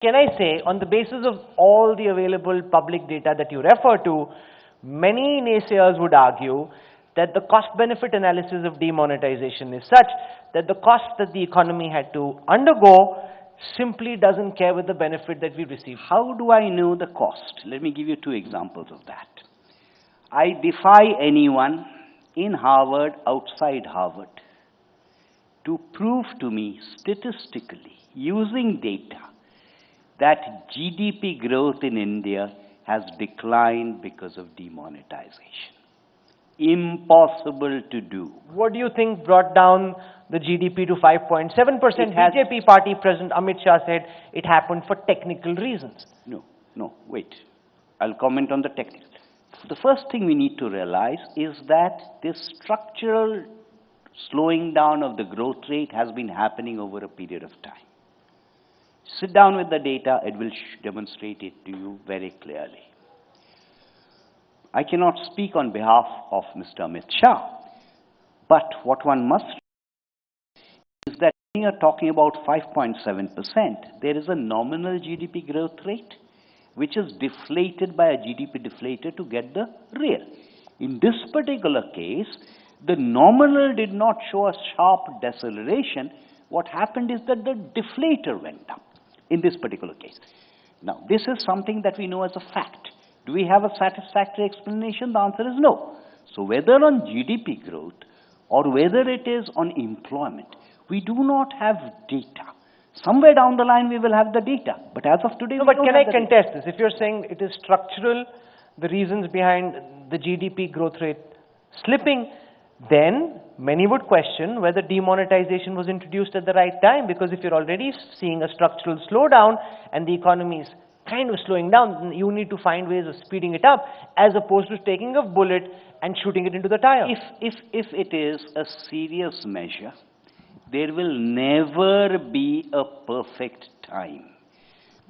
Can I say, on the basis of all the available public data that you refer to, many naysayers would argue that the cost-benefit analysis of demonetization is such that the cost that the economy had to undergo simply doesn't care with the benefit that we receive. How do I know the cost? Let me give you two examples of that. I defy anyone in Harvard, outside Harvard, to prove to me statistically, using data, that GDP growth in India has declined because of demonetization. Impossible to do. What do you think brought down the GDP to 5.7%? BJP party President Amit Shah said it happened for technical reasons. No, wait. I'll comment on the technical. The first thing we need to realize is that this structural slowing down of the growth rate has been happening over a period of time. Sit down with the data, it will demonstrate it to you very clearly. I cannot speak on behalf of Mr. Amit Shah, but what one must is that when you are talking about 5.7%, there is a nominal GDP growth rate which is deflated by a GDP deflator to get the real. In this particular case, the nominal did not show a sharp deceleration. What happened is that the deflator went up in this particular case. Now, this is something that we know as a fact. Do we have a satisfactory explanation? The answer is no. So whether on GDP growth or whether it is on employment, we do not have data. Somewhere down the line we will have the data, but as of today, no, but can I contest this? If you're saying it is structural, the reasons behind the GDP growth rate slipping, then many would question whether demonetization was introduced at the right time, because if you're already seeing a structural slowdown and the economy is kind of slowing down, you need to find ways of speeding it up as opposed to taking a bullet and shooting it into the tire. If it is a serious measure, there will never be a perfect time.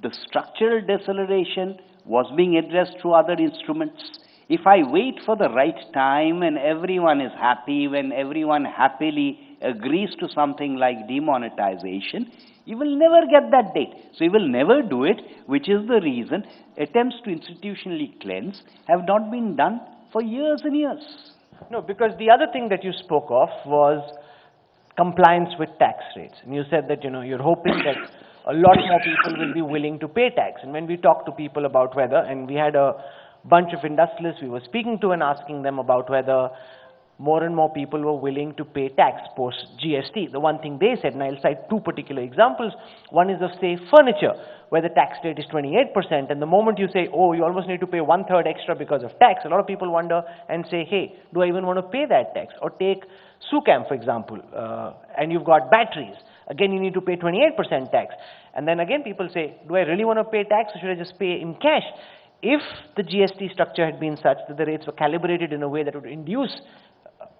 The structural deceleration was being addressed through other instruments. If I wait for the right time and everyone is happy, when everyone happily agrees to something like demonetization, you will never get that date. So you will never do it, which is the reason attempts to institutionally cleanse have not been done for years and years. No, because the other thing that you spoke of was compliance with tax rates. And you said that, you're hoping that a lot more people will be willing to pay tax. And when we talk to people about whether, and we had a bunch of industrialists we were speaking to and asking them about whether more and more people were willing to pay tax post GST. The one thing they said, and I'll cite two particular examples. One is of, say, furniture, where the tax rate is 28%, and the moment you say, oh, you almost need to pay 1/3 extra because of tax, a lot of people wonder and say, hey, do I even want to pay that tax? Or take SuCam, for example, and you've got batteries. Again, you need to pay 28% tax. And then again, people say, do I really want to pay tax, or should I just pay in cash? If the GST structure had been such that the rates were calibrated in a way that would induce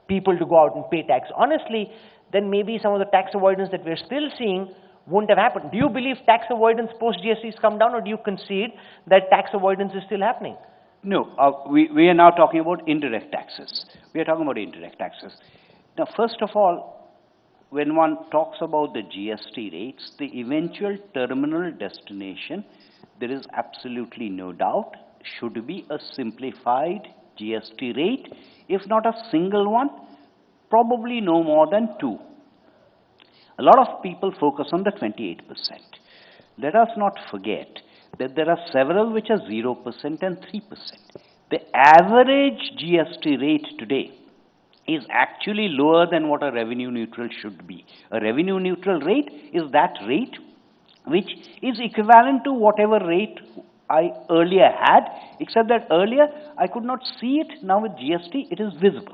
people to go out and pay tax honestly, then maybe some of the tax avoidance that we're still seeing wouldn't have happened. Do you believe tax avoidance post-GST has come down, or do you concede that tax avoidance is still happening? No, we are now talking about indirect taxes. We are talking about indirect taxes. Now, first of all, when one talks about the GST rates, the eventual terminal destination, there is absolutely no doubt, should be a simplified GST rate, if not a single one, probably no more than 2. A lot of people focus on the 28%. Let us not forget that there are several which are 0% and 3%. The average GST rate today is actually lower than what a revenue neutral should be. A revenue neutral rate is that rate which is equivalent to whatever rate I earlier had, except that earlier I could not see it. Now with GST, it is visible.